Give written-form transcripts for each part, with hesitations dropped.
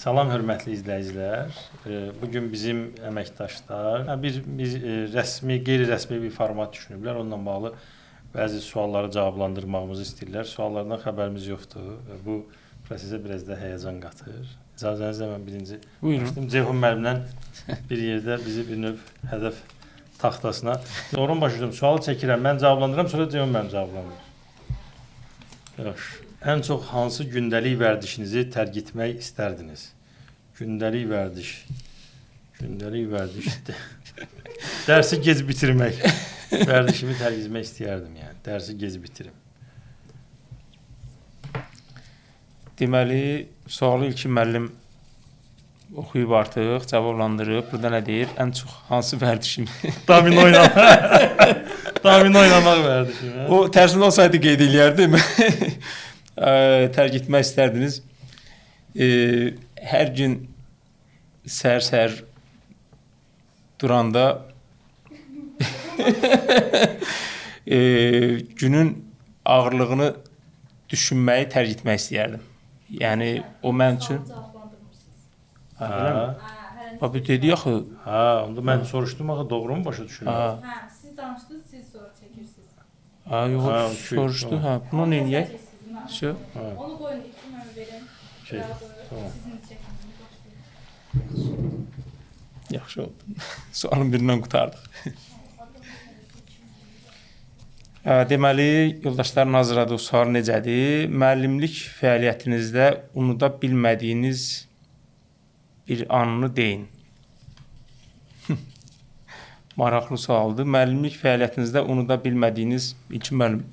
Salam hörmətli izləyicilər. Bugün bizim əməkdaşlar biz rəsmi, qeyri-rəsmi bir format düşünüblər. Onunla bağlı bəzi sualları cavablandırmağımızı istəyirlər. Suallardan xəbərimiz yoxdur. Bu prosesə biraz da həyəcan qatır. İcazənizlə mən birinci başlayım. Ceyhun müəllimlə bir yerdə bizi bir növ hədəf taxtasına. Doğru başlayıram. Sualı çəkirəm. Mən cavablandıram, sonra Ceyhun müəllim cavablandırır. Yaxşı. Ən çox hansı gündəlik vərdişinizi tərk etmək istərdiniz? Gündəlik vərdiş. Gündəlik vərdiş. Dərsi gec bitirmək. Vərdişimi tərk etmək istəyərdim yəni. Dərsi gec bitirim. Deməli, sualı ilkin müəllim oxuyub artıq, cavablandırıb. Burada nə deyir? Ən çox hansı vərdişimi? Domino oynamaq. Domino oynamaq vərdişimi. O tərsində olsaydı qeyd eləyərdim. Tərk etmək istərdiniz. Hər gün səhər duranda günün ağırlığını düşünməyi tərk etmək istəyərdim. Yəni o mən üçün Babi dedi axı. Onda mən soruşdum axı doğru mu başa düşürəm? Siz danışdınız, siz sonra çəkirsiniz. Yox, soruşdu. Bunu nə edək? Onu qoyun, iki mən verin. Sizin çəkimini başlayın. Yaxşı oldu. Sualın birindən qutardıq. Deməli, yoldaşların hazırladığı sual necədir? Müəllimlik fəaliyyətinizdə unuda bilmədiyiniz bir anını deyin. Maraqlı sualdır. Müəllimlik fəaliyyətinizdə unuda bilmədiyiniz, ilkin müəllim,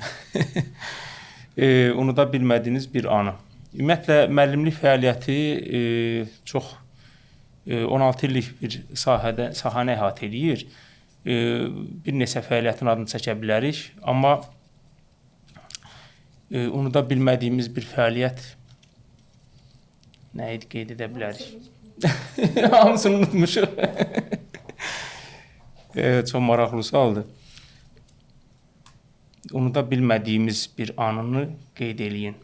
unuda bilmədiyiniz bir anı. Ümumiyyətlə, müəllimlik fəaliyyəti çox 16 illik bir sahəni əhatə edir. Bir neçə fəaliyyətin adını çəkə bilərik. Amma unuda bilmədiyimiz bir fəaliyyət nə idi qeyd edə bilərik? Hamısını unutmuşuq. Çox maraqlı sualdır. Unuda bilmədiyimiz bir anını qeyd eləyin.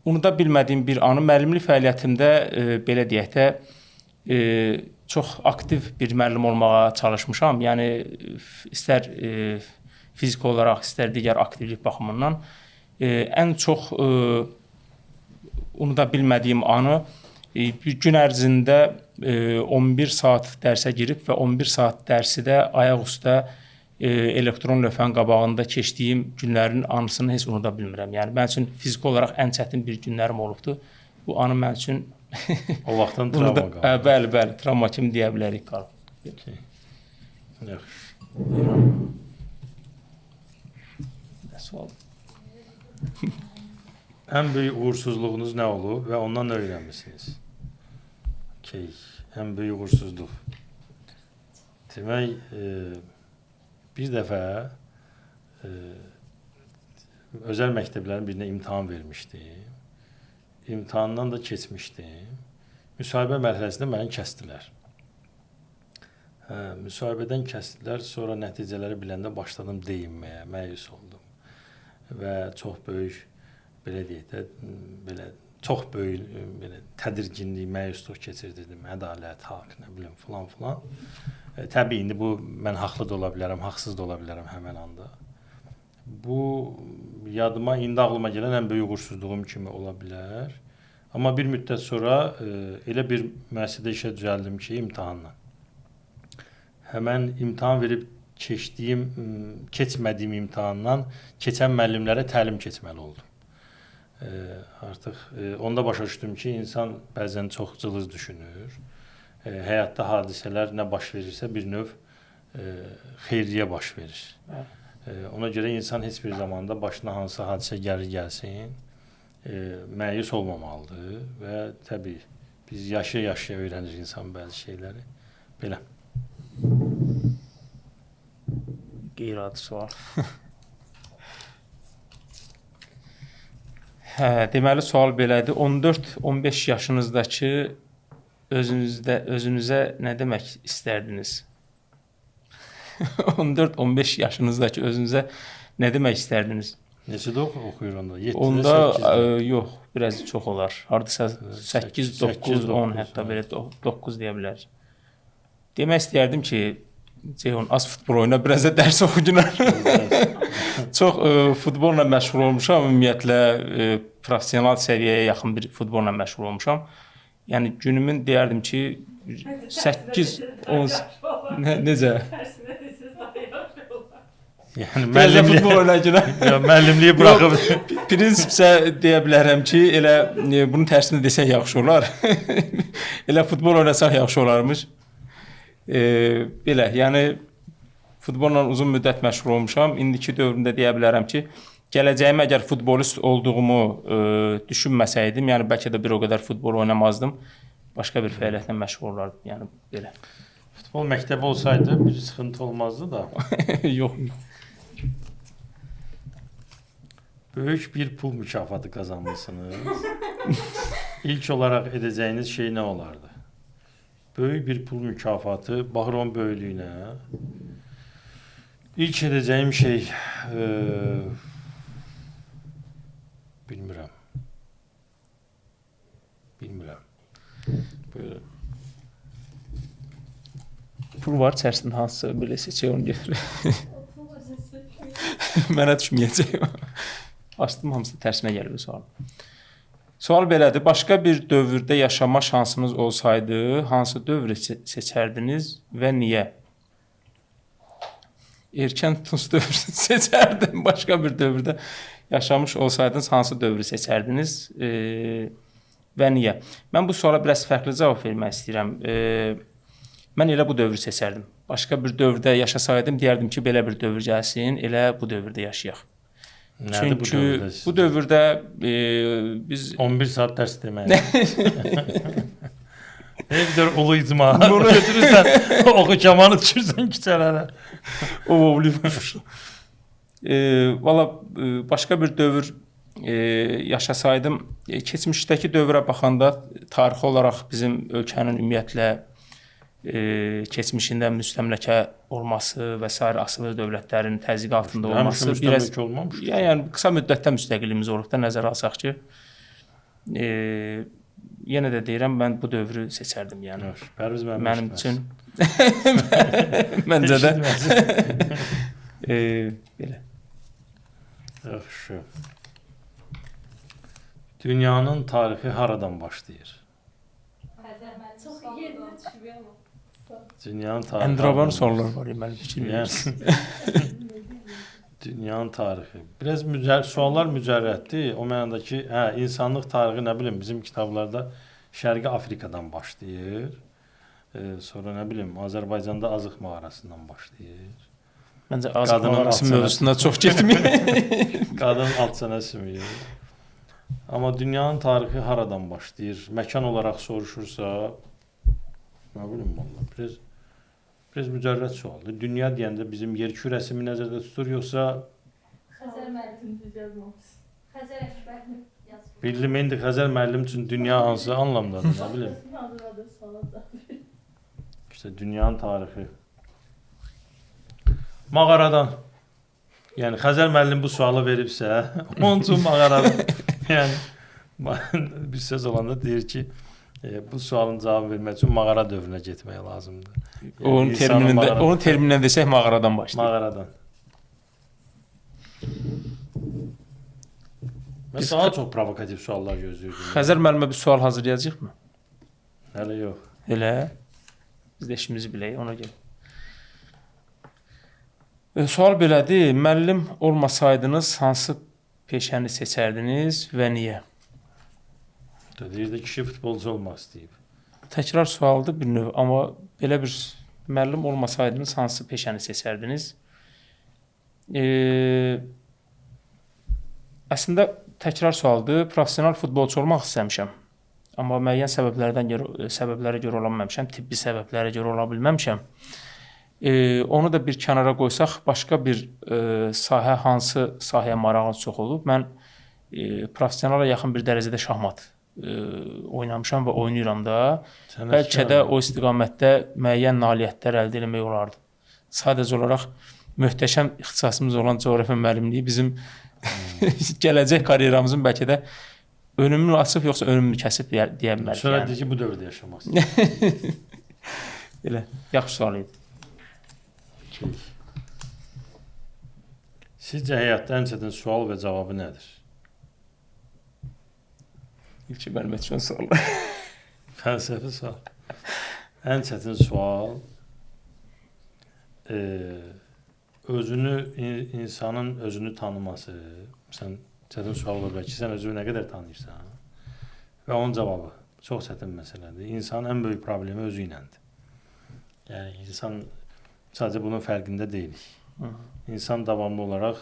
Unuda bilmədiyim bir anı müəllimlik fəaliyyətimdə belə deyək də çox aktiv bir müəllim olmağa çalışmışam. Yəni istər fiziki olaraq, istər digər aktivlik baxımından ən çox unuda bilmədiyim anı bir gün ərzində 11 saat dərsə girib və 11 saat dərsi də ayaq üstə elektron lövhənin qabağında keçdiyim günlərin anısını heç unuda bilmirəm. Yəni mən üçün fiziki olaraq ən çətin bir günlərim olubdu. Bu anı mən üçün o vaxtdan travma qaldı. Bəli, travma kimi deyə bilərik qalıb. Yaxşı. Nə sual? Ən böyük uğursuzluğunuz nə olub və ondan nə öyrənmisiniz? Ən böyük uğursuzluq. Demək, bir dəfə özəl məktəblərin birinə imtahan vermişdim. İmtahandan da keçmişdim. Müsahibə mərhələsində məni kəsdilər. Müsahibədən kəsdilər, sonra nəticələri biləndə başladım deyinməyə, məyus oldum. Və çox böyük, belə deyək də, çox böyük tədirginlik, məyusluq keçirdirdim, ədalət, haqq, nə bilim, filan. Təbii, indi bu, mən haqlı da ola bilərəm, haqsız da ola bilərəm həmən anda. Bu, yadıma, indi ağlıma gələn ən böyük uğursuzluğum kimi ola bilər. Amma bir müddət sonra elə bir müəssisədə işə düzəldim ki, imtahanla. Həmən imtahan verib keçmədiyim imtahandan keçən müəllimlərə təlim keçməli oldum. Artıq onda başa düşdüm ki, insan bəzən çox cılız düşünür. Həyatda hadisələr nə baş verirsə bir növ xeyriyyə baş verir. Ona görə insan heç bir zamanda başına hansı hadisə gəlsin, məyus olmamalıdır və təbii biz yaşaya-yaşaya öyrənir insan bəzi şeyləri. Belə. Qeyri-adi sual. Deməli, sual belədir. 14-15 yaşınızdakı özünüzə nə demək istərdiniz? 14-15 yaşınızdakı özünüzə nə demək istərdiniz? Neçədə oxuyur onda? 7-də, Onda 8-də. yox, biraz çox olar. Hardasa 8, 9, 10 hətta belə 9 deyə bilərik. Demək istəyərdim ki, Ceyhun az futbol oyna, biraz da dərs oxuyucular. Çox futbolla məşğul olmuşam, ümumiyyətlə professional səviyyəyə yaxın bir futbolla məşğul olmuşam. Yəni günümün deyərdim ki 8 10 necə? Yəni Müəllimlik futbol oynayacaq. müəllimliyi buraxıb Prinsipsə deyə bilərəm ki, elə bunun tərsini desək yaxşı olar. Elə futbol oynasaq yaxşı olarmış. Belə, yəni futbolla uzun müddət məşğul olmuşam. İndiki dövrümdə deyə bilərəm ki, gələcəyim əgər futbolist olduğumu düşünməsəydim, yəni bəlkə də bir o qədər futbol oynamazdım. Başqa bir fəaliyyətlə məşğul olardım, yəni belə. futbol məktəbi olsaydı bir sıxıntı olmazdı da. Yox. Böyük bir pul mükafatı kazanmışsınız. İlk olarak edeceğiniz şey nə olardı? Böyük bir pul mükafatı, Bahron böyüklüyünə. İlk edeceğim şey bilmirəm. Böyle. Pul var içərisində hansısa belə seçək onu götürək. Mənə düşməyəcək. Açdım, hamısı tərsinə gəlir sual. Sual belədir. Başqa bir dövrdə yaşama şansınız olsaydı, hansı dövrü seçərdiniz və niyə? Erkən Tunc dövrünü seçərdim. Başqa bir dövrdə yaşamış olsaydınız, hansı dövrü seçərdiniz və niyə? Mən bu suala biraz fərqli cavab vermək istəyirəm. Mən elə bu dövrü seçərdim. Başqa bir dövrdə yaşasaydım, deyərdim ki, belə bir dövr gəlsin, elə bu dövrdə yaşayaq. Çünki bu dövrdə biz 11 saat dərs demək. Ne qədər ulu icma. Bunu götürürsən, oxu kamanı düşürsən küçələrə. Valla başqa bir dövr yaşasaydım, keçmişdəki dövrə baxanda tarixi olaraq bizim ölkənin ümumiyyətlə keçmişində müstəmləkə olması və s. asılı dövlətlərin təzyiq altında olması biraz yəni qısa müddətdə müstəqilliyimiz olub da nəzərə alsaq ki, yenə də deyirəm, mən bu dövrü seçərdim, yəni. Mənim üçün məncə də belə. Yaxşı. Dünyanın tarixi haradan başlayır? Dünyanın tarixi. Endravan sorular var mənim fikrimdə. Dünyanın tarixi. Biraz suallar mücərrətdir. O mənada ki, insanlıq tarixi nə bilim bizim kitablarda Şərqi Afrikadan başlayır. Sonra nə bilim Azərbaycanda Azıq mağarasından başlayır. Məncə Azıq mağarası mövzusuna çox getmir. Qadının alt sənə sümüyür. Amma dünyanın tarixi haradan başlayır? Məkan olaraq soruşursa, nə bilim valla, biraz mücərrət sualdır. Dünya deyəndə bizim yer kürəsi mi nəzərdə tutur, yoxsa Xəzər müəllim yazmamış. Xəzər Əkbər yazmış. Bildim, indi Xəzər müəllim üçün dünya hansı anlamdadır, nə bilim. İşte dünyanın tarixi. Mağaradan. Yəni Xəzər müəllim bu sualı veribsə, onun üçün mağaradan. Yəni bir söz olanda deyir ki, bu sualın cavabı vermək üçün mağara dövrünə getmək lazımdır. Yəni, onun terminindən desək mağaradan başlayır. Mağaradan. Mən daha çox provokativ suallar gözləyirdim. Xəzər müəllimə bir sual hazırlayacaq mı? Hələ yox. Elə. Biz də işimizi bilək, ona görə. Sual belədir. Müəllim olmasaydınız hansı peşəni seçərdiniz və niyə? Deyir də kişi futbolcu olmaq istəyib. Təkrar sualdır bir növ, amma belə bir müəllim olmasaydınız hansı peşəni seçərdiniz? Əslində təkrar sualdır. Professional futbolçu olmaq istəmişəm. Amma müəyyən səbəblərə görə ola bilməmişəm, tibbi səbəblərə görə ola bilməmişəm. Onu da bir kənara qoysaq, başqa bir sahə hansı sahəyə marağınız çox olub? Mən professionala yaxın bir dərəcədə şahmat oynamışam və oynayıram da. Bəlkə də o istiqamətdə müəyyən nailiyyətlər əldə etmək olardı. Sadəcə olaraq möhtəşəm ixtisasımız olan coğrafiya müəllimliyi bizim Gələcək karyeramızın bəlkə də önümünü açıb yoxsa önümünü kəsib deyə bilərik. Sonra Yəni. deyir ki, bu dövrdə yaşamaq istəyir. Belə yaxşı sual idi. Sizcə həyatda ən çətin sual və cavabı nədir? İlk mənim üçün sual. Fəlsəfi sual. Ən çətin sual insanın özünü tanıması. Sən çətin sual ola bilər ki, sən özünü nə qədər tanıyırsan? Və onun cavabı çox çətin məsələdir. İnsanın ən böyük problemi özü iləndir. Yəni insan sadəcə bunun fərqində deyilik. İnsan davamlı olaraq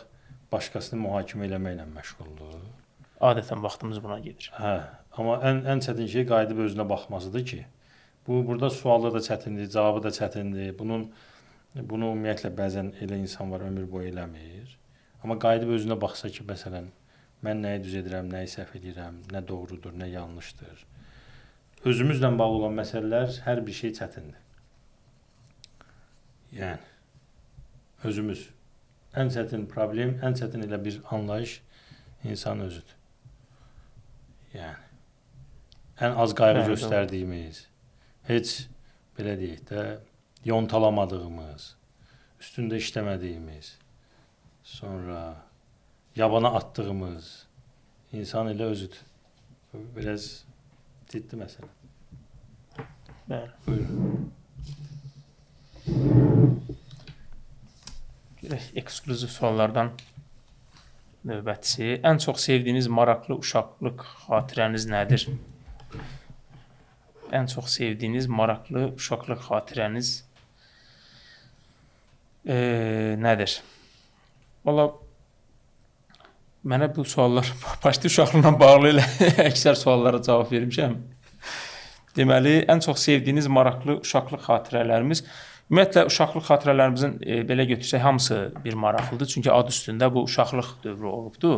başqasını mühakimə eləməklə məşğuldur. Adətən vaxtımız buna gedir. Hə, amma ən çətin şey qayıdıb özünə baxmasıdır ki, burada sualı da çətindir, cavabı da çətindir. Bunu ümumiyyətlə bəzən elə insan var ömür boyu eləmir. Amma qayıdıb özünə baxsa ki, məsələn, mən nəyi düz edirəm, nəyi səhv edirəm, nə doğrudur, nə yanlışdır. Özümüzlə bağlı olan məsələlər hər bir şey çətindir. Yəni özümüz. Ən çətin problem, ən çətin elə bir anlayış insan özüdür. Yəni ən az qayğı göstərdiyimiz, heç belə deyək də yontalamadığımız, üstündə işləmədiyimiz, sonra yabana atdığımız insan elə özüdür. Biraz ciddi məsələ. Bəli. Buyurun. Eksklüziv suallardan növbətçisi. Ən çox sevdiyiniz maraqlı uşaqlıq xatirəniz nədir? Ən çox sevdiyiniz maraqlı uşaqlıq xatirəniz nədir? Valla mənə bu suallar başda uşaqlıqla bağlı ilə əksər suallara cavab vermişəm. Deməli, ən çox sevdiyiniz maraqlı uşaqlıq xatirələrimiz ümumiyyətlə uşaqlıq xatirələrimizin belə götürsək hamısı bir maraqlıdır. Çünki adı üstündə bu uşaqlıq dövrü olubdu.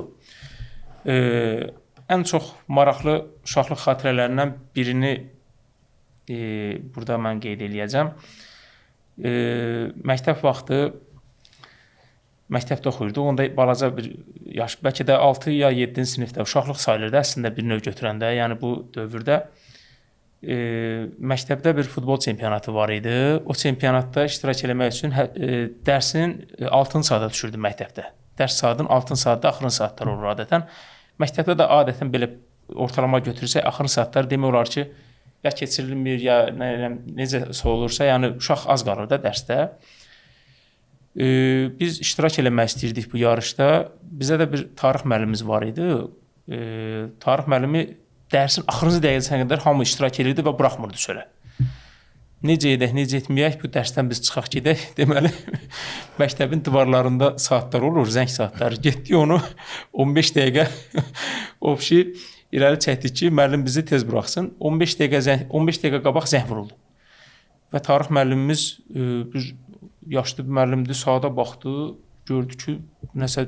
Ən çox maraqlı uşaqlıq xatirələrindən birini burada mən qeyd eləyəcəm. Məktəb vaxtı məktəbdə oxuyurduq. Onda balaca bir yaş, bəlkə də 6 ya 7-ci sinifdə uşaqlıq sayılırdı əslində bir növ götürəndə. Yəni bu dövrdə məktəbdə bir futbol çempionatı var idi. O çempionatda iştirak eləmək üçün dərsin 6-cı saata düşürdü məktəbdə. Dərs saatın 6-cı saatda axırıncı saatlar olur adətən. Məktəbdə də adətən belə ortalama götürsək axırıncı saatlar demək olar ki, ya keçirilmir, ya necə olursa, yəni uşaq az qalır da dərsdə. Biz iştirak eləmək istəyirdik bu yarışda. Bizə də bir tarix müəllimimiz var idi. Tarix müəllimi dərsin axırıncı dəqiqəsinə qədər hamı iştirak edirdi və buraxmırdı çölə. Necə edək, necə etməyək, bu dərsdən biz çıxaq gedək. Deməli, məktəbin divarlarında saatlar olur, zəng saatları. Getdik onu 15 dəqiqə o irəli çəkdik ki, müəllim bizi tez buraxsın. 15 dəqiqə qabaq zəng vuruldu. Və tarix müəllimimiz bir yaşlı bir müəllimdir, saata baxdı, gördü ki, nəsə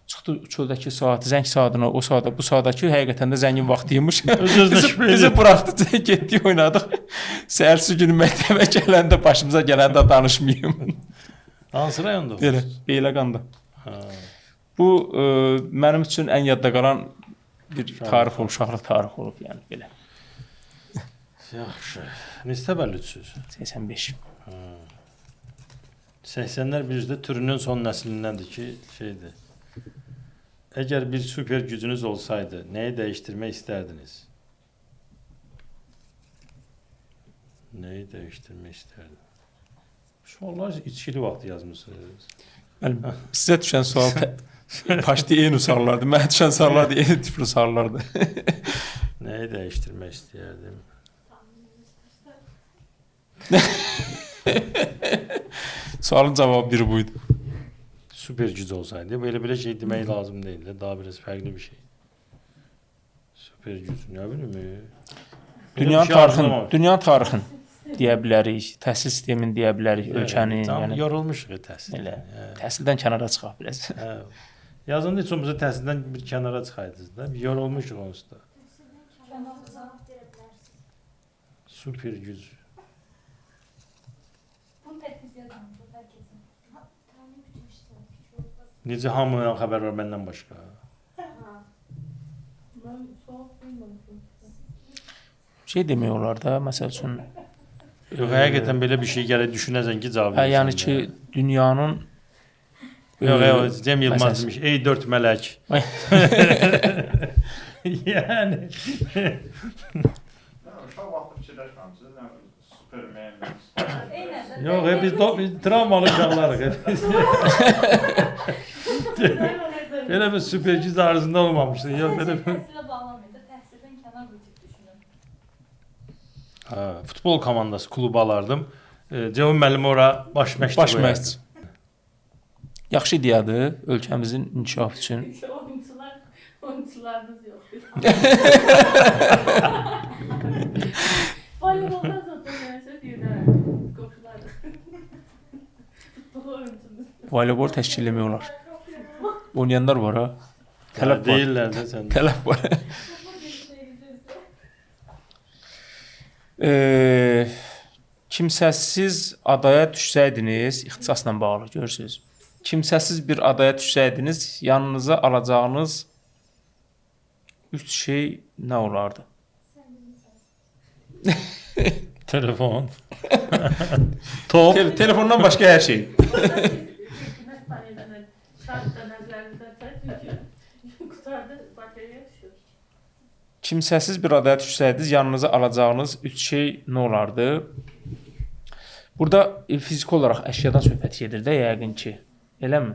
çıxdı çöldəki saat, zəng saatına, o saata, bu saata ki, həqiqətən də zəngin vaxtıymış. Bizi buraxdı, getdik, oynadıq. Səhərsi günü məktəbə gələndə, başımıza gələndə danışmayayım. Hansı rayonda? Beyləqanda. Bu, mənim üçün ən yadda qalan bir tarix olub, uşaqlıq tarix olub, yəni belə. Yaxşı. Neçə təvəllüdsüz? 85. 80-lər bircə türünün son nəslindəndir ki, şeydir. Əgər bir super gücünüz olsaydı, nəyi dəyişdirmək istərdiniz? Nəyi dəyişdirmək istərdiniz? Suallar içkili vaxt yazmışsınız. Sizə düşən sual başda eyni suallardır. Mənə düşən suallar da eyni tipli suallardır. Nəyi dəyişdirmək istəyərdim? Sualın cavabı biri buydu. Super güc olsaydı. Belə şey demək lazım deyil. Daha biraz fərqli bir şey. Super güc. Nə bilim? Dünyanın tarixini deyə bilərik. Təhsil sistemini deyə bilərik. Ölkənin. Yəni yorulmuşuq təhsil. Təhsildən kənara çıxaq biraz. Yazında heç olmasa təhsildən bir kənara çıxaydınız da. Yorulmuşuq onsuz da. Super güc. Necə hamıdan xəbər var məndən başqa? şey demək olar da, məsəl üçün Yox, həqiqətən belə bir şey gəlir düşünəsən ki, cavab hə, verəsən. yəni ki, dünyanın Yox, Cem Yılmaz məsələsi. demiş, ey dörd mələk. Yəni. Uşaq vaxtı fikirləşməmişsiniz, nə Superman, Eynən də. Yox, biz travmalı uşaqlarıq. Belə bir süper güc arzusunda olmamışdı. Yox, belə bir... Təhsilə bağlamayın da, təhsildən kənar bir tip düşünün. Futbol komandası klubu alardım. Cevun müəllim ora baş məşqçi baş qoyardı. məşqçi. Yaxşı ideyadır ölkəmizin inkişafı üçün. Oyuncularınız yoxdur. Voleybolda zaten nəsə deyirlər. Qoşulardır. Futbol oyuncumuz. Voleybol təşkil etmək olar. Oynayanlar var ha. Tələb var. Deyirlər də sən. Tələb var. Kimsəsiz adaya düşsəydiniz, ixtisasla bağlı görürsüz. Kimsəsiz bir adaya düşsəydiniz, yanınıza alacağınız 3 şey nə olardı? Telefon. Top. Telefondan başqa hər şey. Günəş panelindən şartda nəzərinizdən çünki qutarda batarya düşür. Kimsəsiz bir adaya düşsəydiniz, yanınıza alacağınız 3 şey nə olardı? Burada fiziki olaraq əşyadan söhbət gedir də yəqin ki. Eləmi?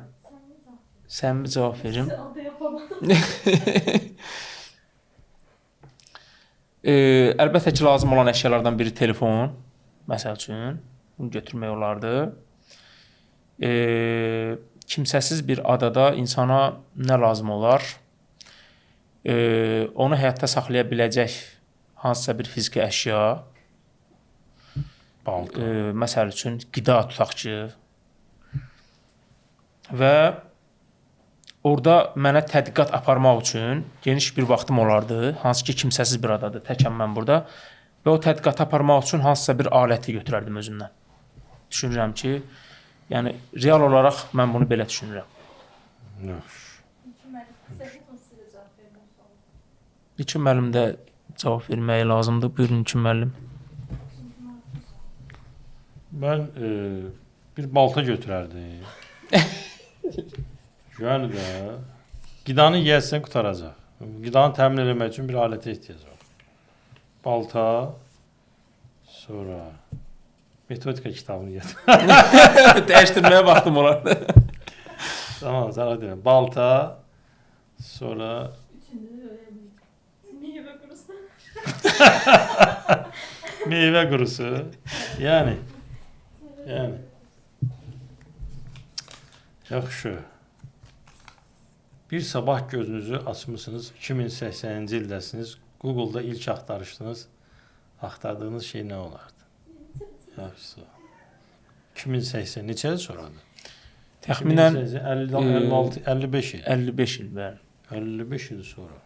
Sən bir cavab verim. Adı yapamadım. Əlbəttə ki, lazım olan əşyalardan biri telefon, məsəl üçün, bunu götürmək olardı. Kimsəsiz bir adada insana nə lazım olar? Onu həyatda saxlaya biləcək hansısa bir fiziki əşya, Balta. məsəl üçün qida tutaq ki, və orada mənə tədqiqat aparmaq üçün geniş bir vaxtım olardı, hansı ki kimsəsiz bir adadır, təkəm mən burada və o tədqiqat aparmaq üçün hansısa bir aləti götürərdim özümdən. Düşünürəm ki, yəni real olaraq mən bunu belə düşünürəm. Yox. İlkin müəllim də cavab verməyi lazımdır. Buyurun İlkin müəllim. Mən bir balta götürərdim. Yəni də qidanı yeyəsən qutaracaq. Qidanı təmin etmək üçün bir alətə ehtiyac var. Balta, sonra metodika kitabını gətir. Dəyişdirməyə vaxtım olar. Tamam, sana deyirəm. Balta, sonra Üçüncü meyve kurusu. meyvə qurusu. Yəni yaxşı. Bir sabah gözünüzü açmısınız, 2080-ci ildəsiniz, Google-da ilk axtarışdınız, axtardığınız şey nə olardı? Yaxşı. 2080 neçə il sonradır? Təxminən 56, 55 il. 55 il, bəli. 55 il sonra.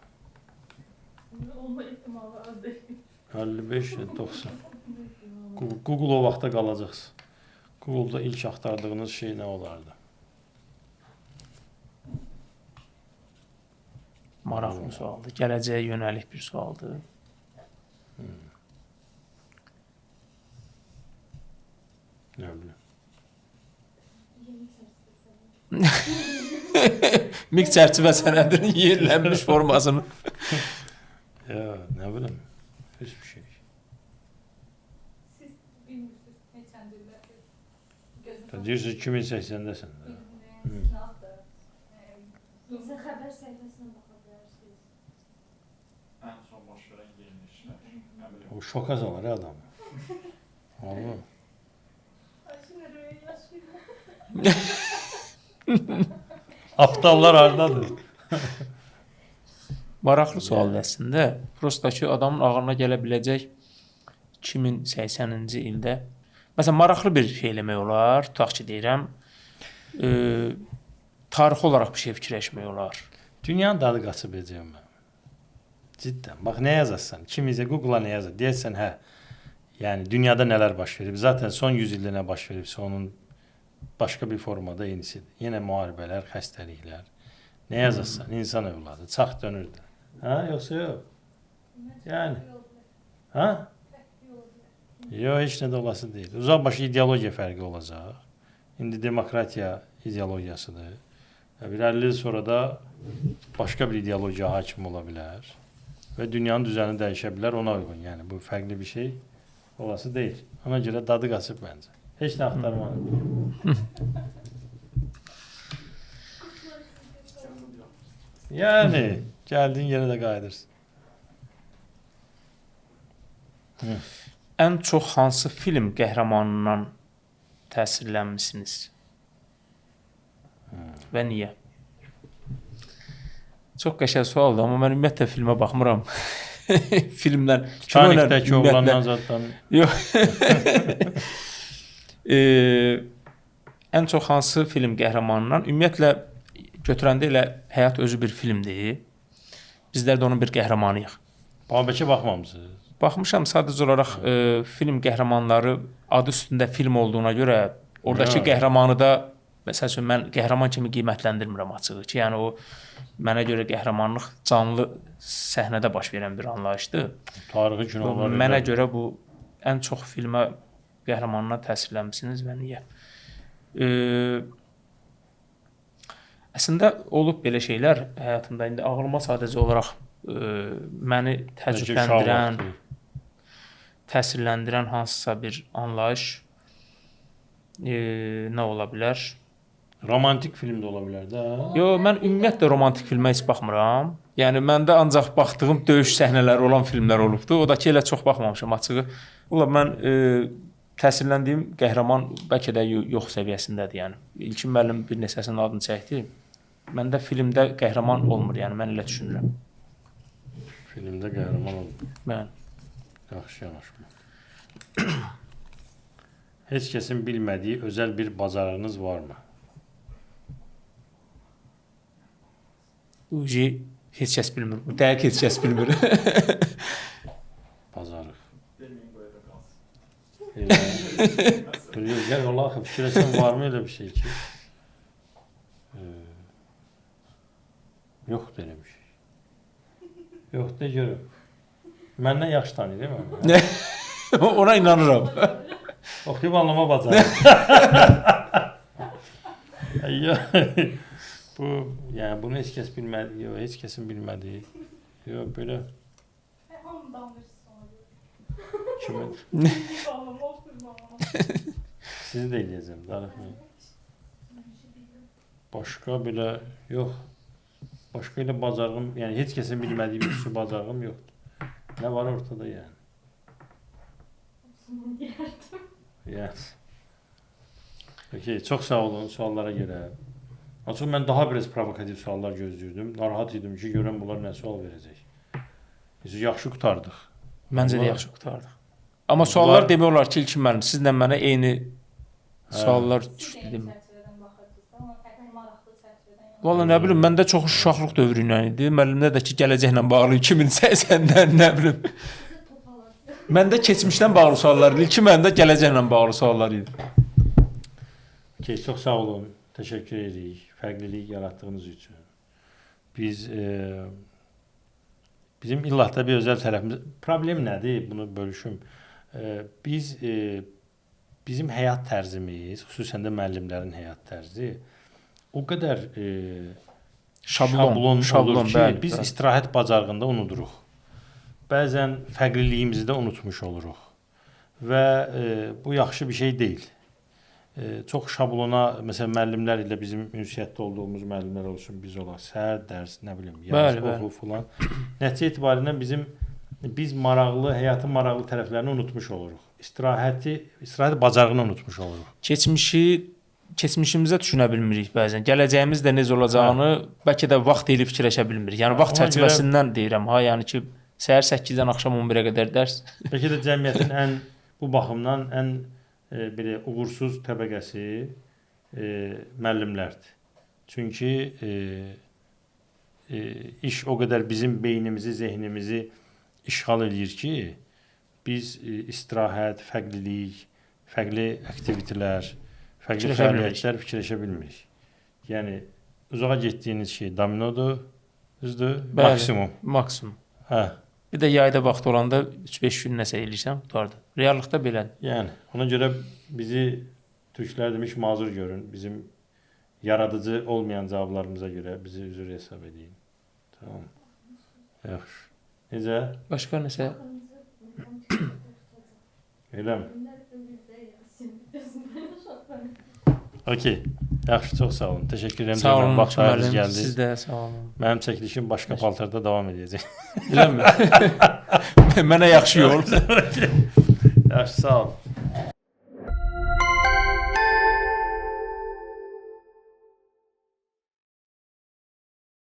Olma ihtimali az değil. 55 il, 90. Google o vaxta qalacaqsınız. Google-da ilk axtardığınız şey nə olardı? Maraqlı sualdır. Gələcəyə yönəlik bir sualdır. Nə bilim. MİQ çərçivə sənədinin yenilənmiş formasını. Ya, nə bilim. Hiçbir şey. Siz bilmirsiniz neçən dildə. Deyirsiz 2080-dəsən. Sizə xəbər səhifəsinə baxa bilərsiniz. ən son baş verən yeni işlər. Nə bilim. O şoka salır adamı. Anladın? Aşırı yaşıyor. Aptallar hardadır? Maraqlı sualdır əslində. Prosta ki, adamın ağlına gələ biləcək 2080-ci ildə. Məsələn, maraqlı bir şey eləmək olar. Tutaq ki, deyirəm, tarixi olaraq bir şey fikirləşmək olar. Dünyanın dadı qaçıb edəcəm mən. Cidden. Bax, nə yazarsan, kimizə Google-a nə yazar? Deyərsən, hə, yəni dünyada nələr baş verib? Zaten son 100 ildə nə baş veribsə, onun başqa bir formada yenisidir. Yenə müharibələr, xəstəliklər. Nə yazarsan, insan övladı, çax dönürdü. Hə, yoxsa yox? Yəni. Ha? Fərqli ola bilər. Yox, heç nə də olası deyil. Uzaqbaşı ideologiya fərqi olacaq. İndi demokratiya ideologiyasıdır. Bir 50 il sonra da başqa bir ideologiya hakim ola bilər və dünyanın düzəni dəyişə bilər ona uyğun. Yəni bu fərqli bir şey olası deyil. Ona görə dadı qaçıb məncə. Heç nə axtarmadım. Yəni gəldiyin yerə də qayıdırsın. Ən çox hansı film qəhrəmanından təsirlənmisiniz? Və niyə? Çox qəşəng sualdır, amma mən ümumiyyətlə filmə baxmıram. Filmdən, Titanikdəki oğlandan zaten. Yox. Ən çox hansı film qəhrəmanından? Ümumiyyətlə götürəndə elə həyat özü bir filmdir. Bizlər də onun bir qəhrəmanıyıq. Babəkə baxmamısınız? Baxmışam sadəcə olaraq film qəhrəmanları adı üstündə film olduğuna görə oradakı qəhrəmanı da məsəl üçün mən qəhrəman kimi qiymətləndirmirəm açığı ki, yəni o mənə görə qəhrəmanlıq canlı səhnədə baş verən bir anlayışdır. Tarixi kinolar. Mənə görə bu ən çox filmə qəhrəmanına təsirlənmisiniz və niyə? Əslində olub belə şeylər həyatımda. İndi ağlıma sadəcə olaraq məni təəccübləndirən, təsirləndirən hansısa bir anlayış nə ola bilər? Romantik film də ola bilər də. Yox, mən ümumiyyətlə romantik filmə heç baxmıram. Yəni məndə ancaq baxdığım döyüş səhnələri olan filmlər olubdu. O da ki, elə çox baxmamışam açığı. Ola mən təsirləndiyim qəhrəman bəlkə də yox səviyyəsindədir, yəni. İlkin müəllim bir neçəsinin adını çəkdi. Məndə filmdə qəhrəman olmur, yəni mən elə düşünürəm. Filmdə qəhrəman olmur. Mən Yaxşı yanaşma. Heç kəsin bilmədiyi özəl bir bacarığınız varmı? Uji heç kəs bilmir. Dəqiq heç kəs bilmir. Bacarıq. Deməyin bu evdə qalsın. Elə. Gəl Allah fikirləşsən varmı elə bir şey ki? Yoxdur elə bir şey. Yoxdur görüm. Məndən yaxşı tanıyır, değil mi? Ona inanıram. Oxuyub anlama bacarıq. Bu, yəni bunu heç kəs bilmədi, yox, heç kəsin bilmədiyi. Yox, belə Hamı danışsın ona görə. kimin? Bağlama, oxuyma. Sizi də eləyəcəm, darıxmayın. Başqa belə, yox. Başqa elə bacarığım, yəni heç kəsin bilmədiyi bir sürü bacarığım yoxdur. Nə var ortada yəni? Yəni. Okay, çox sağ olun suallara görə. Açıq mən daha biraz provokativ suallar gözləyirdim. Narahat idim ki, görən bunlar nə sual verəcək. Biz yaxşı qutardıq. Məncə də yaxşı qutardıq. Amma suallar demək olar ki, ilkin müəllim, sizlə mənə eyni suallar düşdü demə. Valla nə bilim, məndə çox uşaqlıq dövrü ilə idi. Müəllimdə də ki, gələcəklə bağlı 2080-dən nə bilim. Məndə keçmişdən bağlı suallar idi. İlkin məndə gələcəklə bağlı suallar idi. Okay, çox sağ olun. Təşəkkür edirik. Fərqlilik yaratdığınız üçün. Bizim illahda bir özəl tərəfimiz. Problem nədir? Bunu bölüşüm. Bizim həyat tərzimiz, xüsusən də müəllimlərin həyat tərzi o qədər şablon olur ki, bəli, biz istirahət bacarığında unuduruq. Bəzən fərqliliyimizi də unutmuş oluruq. Və bu yaxşı bir şey deyil. Çox şablona, məsələn, müəllimlər ilə bizim ünsiyyətdə olduğumuz müəllimlər olsun, biz olaq, səhər dərs, nə bilim, yaz, oxu filan. Nəticə etibarilə biz maraqlı, həyatın maraqlı tərəflərini unutmuş oluruq. İstirahət bacarığını unutmuş oluruq. Keçmişimizə düşünə bilmirik bəzən. Gələcəyimiz də necə olacağını bəlkə də vaxt ilə fikirləşə bilmirik. Yəni vaxt çərçivəsindən deyirəm ha, yəni ki, səhər 8-dən axşam 11-ə qədər dərs. Bəlkə də cəmiyyətin bu baxımdan ən belə uğursuz təbəqəsi müəllimlərdir. Çünki iş o qədər bizim beynimizi, zehnimizi işğal edir ki, biz istirahət, fərqlilik, fərqli aktivitelər, fərqli fəaliyyətlər fikirləşə bilmirik. Yəni uzağa getdiyiniz şey dominodur, düzdür? Maksimum. Maksimum. Hə. Bir də yayda vaxt olanda 3-5 gün nəsə eləyirsən, qutardı. Reallıqda belədir. Yəni ona görə bizi türklər demiş mazur görün. Bizim yaradıcı olmayan cavablarımıza görə bizi üzr hesab edin. Tamam. Yaxşı. Necə? Başqa nəsə? Elə mi? Okey. Yaxşı, çox sağ olun. Təşəkkür edirəm. Sağ olun, Vaxt ayırdınız, müəllim. gəldiniz. Siz də sağ olun. Mənim çəkilişim başqa paltarda davam edəcək. Eləmi? Mənə yaxşı yol. Yaxşı, sağ olun.